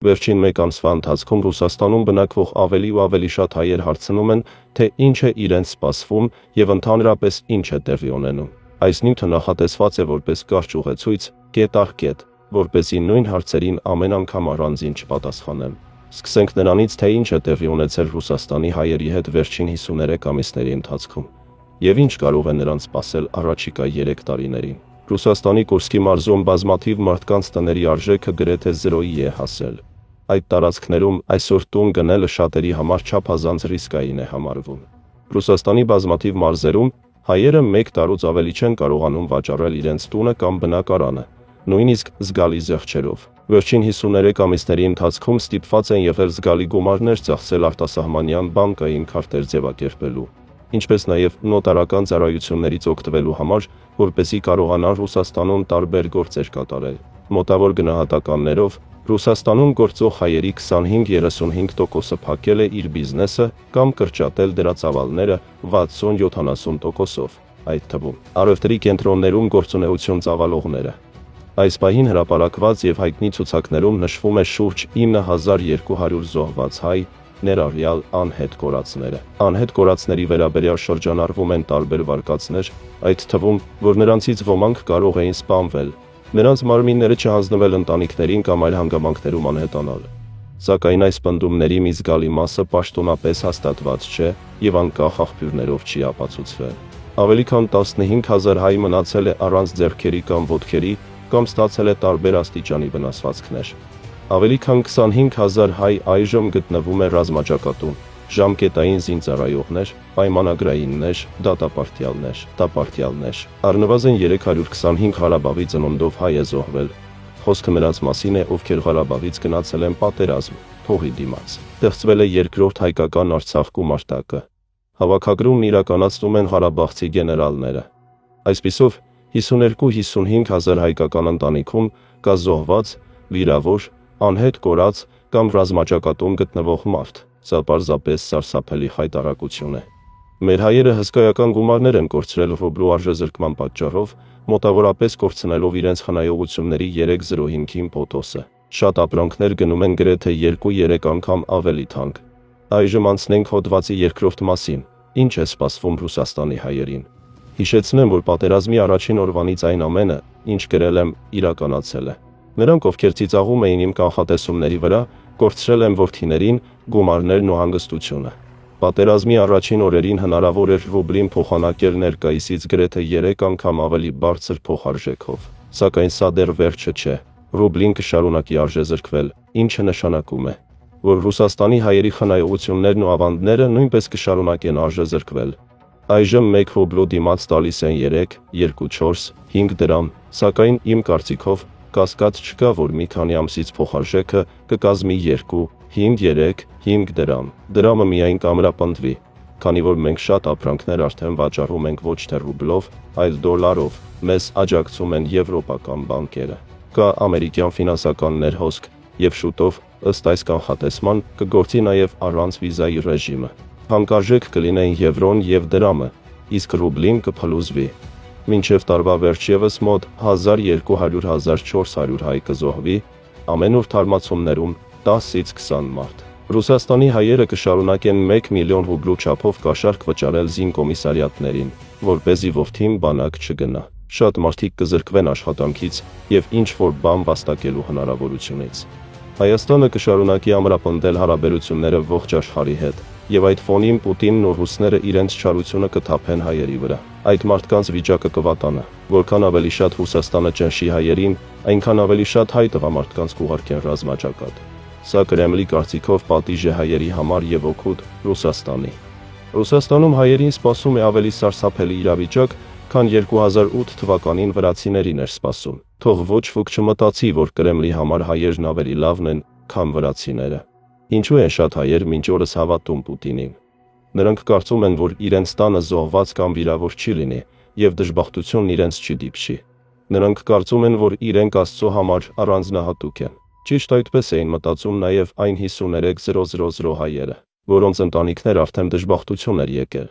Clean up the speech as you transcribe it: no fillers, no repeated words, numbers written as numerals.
Վերջին մեկ ամսվա ընթացքում Ռուսաստանում բնակվող ավելի ու ավելի շատ հայեր հարցնում են, թե ինչ է իրենց սպասվում եւ ընդհանրապես ինչ է տեղի ունենում։ Այս նյութը նախատեսված է որպես կարճ ուղեցույց, կետ առ կետ, որպեսզի նույն հարցերին ամեն անգամ առանձին չպատասխանեմ։ Սկսենք նրանից, թե ինչ է տեղի ունեցել Ռուսաստանի հայերի հետ վերջին 53 ամիսների ընթացքում եւ ինչ կարող է նրանց սպասել առաջիկա 3 տարիներին։ Ռուսաստանի Կուրսկի մարզում բազմաթիվ մարդկանց տների արժեքը գրեթե 0-ի է հասել։ Այդ տարածքներում այսօր տուն գնելը շատերի համար չափազանց ռիսկային է համարվում։ Ռուսաստանի բազմաթիվ մարզերում հայերը 1 տարուց ավելի չեն կարողանում վաճառել իրենց տունը կամ բնակարանը, նույնիսկ զգալի զեղչերով։ Վերջին 53 ամիսների ընթացքում ստիպված են եղել զգալի գումարներ ծախսել արտասահմանյան բանկային քարտեր ձևակերպելու, ինչպես նաև նոտարական ծառայություններից օգտվելու համար, որպեսզի կարողանան Ռուսաստանում տարբեր գործեր կատարել։ Մոտավոր գնահատականներով Ռուսաստանում գործող հայերի 25-35%-ը փակել է իր բիզնեսը կամ կրճատել դրա ծավալները 60-70%-ով, այդ թվում առևտրի կենտրոններում գործունեություն ծավալողները։ Այս պահին հրապարակված եւ հայտնի ցուցակներում նշվում է շուրջ 9200 զոհված հայ, ներառյալ անհետ կորածները։ Անհետ կորածների վերաբերյալ շրջանառվում են տարբեր վարկածներ, այդ թվում, որ նրանցից ոմանք կարող էին սպանվել, նրանց մարմինները չհանձնվել ընտանիքներին կամ այլ հանգամանքներում անհետանալ։ Սակայն այս պնդումների մի զգալի մասը պաշտոնապես հաստատված չէ եւ անկախ աղբյուրներով չի ապացուցվել։ Ավելի քան 15000 հայ մնացել է առանց ձեռքերի կամ ոտքերի կամ ստացել է տարբեր աստիճանի վնասվածքներ։ Ավելի քան 25000 հայ այժմ գտնվում է ռազմաճակատում, ժամկետային զինծառայողներ, պայմանագրայիններ, դատապարտյալներ։ Առնվազն 325 Ղարաբաղի ծնունդով հայ է զոհվել։ Խոսքը նրանց մասին է, ովքեր Ղարաբաղից գնացել են պատերազմ, փողի դիմաց։ Ստեղծվել է երկրորդ հայկական Արցախ գումարտակը։ Հավաքագրումն իրականացնում են ղարաբաղցի գեներալները։ Այսպիսով 52-55 հազար հայկական ընտանիքում կա զոհված, վիրավոր, անհետ կորած կամ ռազմաճակատում գտնվող մարդ։ Սա պարզապես սարսափելի խայտառակություն է։ Մեր հայերը հսկայական գումարներ են կորցրել ռուբլու արժեզրկման պատճառով, մոտավորապես կորցնելով իրենց խնայողությունների 3.05 տոկոսը։ Շատ ապրանքներ գնում են գրեթե 2-3 անգամ ավելի թանկ։ Այժմ անցնենք հոդվածի երկրորդ մասին։ Ինչ է սպասվում Ռուսաստանի հայերին։ Հիշեցնեմ, որ պատերազմի առաջին օրվանից այն ամենը, ինչ գրել եմ, իրականացել է։ Նրանք, ովքեր ծիծաղում էին իմ կանխատեսումների վրա, կորցրել են որդիներին, գումարներն ու հանգստությունը։ Պատերազմի առաջին օրերին հնարավոր էր ռուբլին փոխանակել ներկայիսից գրեթե 3 անգամ ավելի բարձր փոխարժեքով։ Սակայն սա դեռ վերջը չէ։ Ռուբլին կշարունակի արժեզրկվել, ինչը նշանակում է, որ Ռուսաստանի հայերի խնայողություններն ու ավանդները նույնպես կշարունակեն արժեզրկվել։ Այժմ 1 ռուբլու դիմաց տալիս են 3, 2, 4, 5 դրամ, սակայն իմ կարծիքով կասկած չկա, որ մի քանի ամսից փոխարժեքը կկազմի 2, 5, 3, 5 դրամ։ Դրամը միայն կամրապնդվի, քանի որ մենք շատ ապրանքներ արդեն վաճառում ենք ոչ թե ռուբլով, այլ դոլարով, մեզ աջակցում են եվրոպական բանկերը։ Կա ամերիկյան ֆինանսական ներհոսք եւ շուտով, ըստ այս կանխատեսման, կգործի նաեւ առանց վիզայի ռեժիմը։ Հանկարժեք կլինեն եվրոն եւ դրամը, իսկ ռուբլին կփլուզվի։ Մինչև տարվա վերջ ևս մոտ 1200-1400 հայ կզոհվի, ամենուր թարմացումներում 10-ից 20 մարդ։ Ռուսաստանի հայերը կշարունակեն 1 միլիոն ռուբլու չափով կաշառք վճարել զինկոմիսարիատներին, որպեսզի որդին բանակ չգնա։ Շատ մարդիկ կզրկվեն աշխատանքից եւ ինչ-որ բան վաստակելու հնարավորությունից։ Հայաստանը կշարունակի ամրապնդել հարաբերությունները ողջ աշխարհի հետ, եւ այդ ֆոնին Պուտինն ու ռուսները իրենց չարությունը կթափեն հայերի վրա։ Այդ մարդկանց վիճակը կվատանա, որքան ավելի շատ Ռուսաստանը ճնշի հայերին, այնքան ավելի շատ հայ տղամարդկանց կուղարկեն ռազմաճակատ։ Սա Կրեմլի կարծիքով պատիժ է հայերի համար եւ օգուտ Ռուսաստանի։ Ռուսաստանում հայերին սպասում է ավելի սարսափելի իրավիճակ, քան 2008 թվականին վրացիներին էր սպասում։ Թող ոչ ոք չմտածի, որ Կրեմլի համար հայերն ավելի լավն են, քան վրացիները։ Ինչու են շատ հայեր մինչ օրս հավատում Պուտինին։ Նրանք կարծում են, որ իրենց տանը զոհված կամ վիրավոր չի լինի եւ դժբախտությունն իրենց չդիպչի։ Նրանք կարծում են, որ իրենք Աստծո համար առանձնահատուկ են։ Ճիշտ այդպես էին մտածում նաև այն 53000 հայերը, որոնց ընտանիքներ արդեն դժբախտություն էր եկել։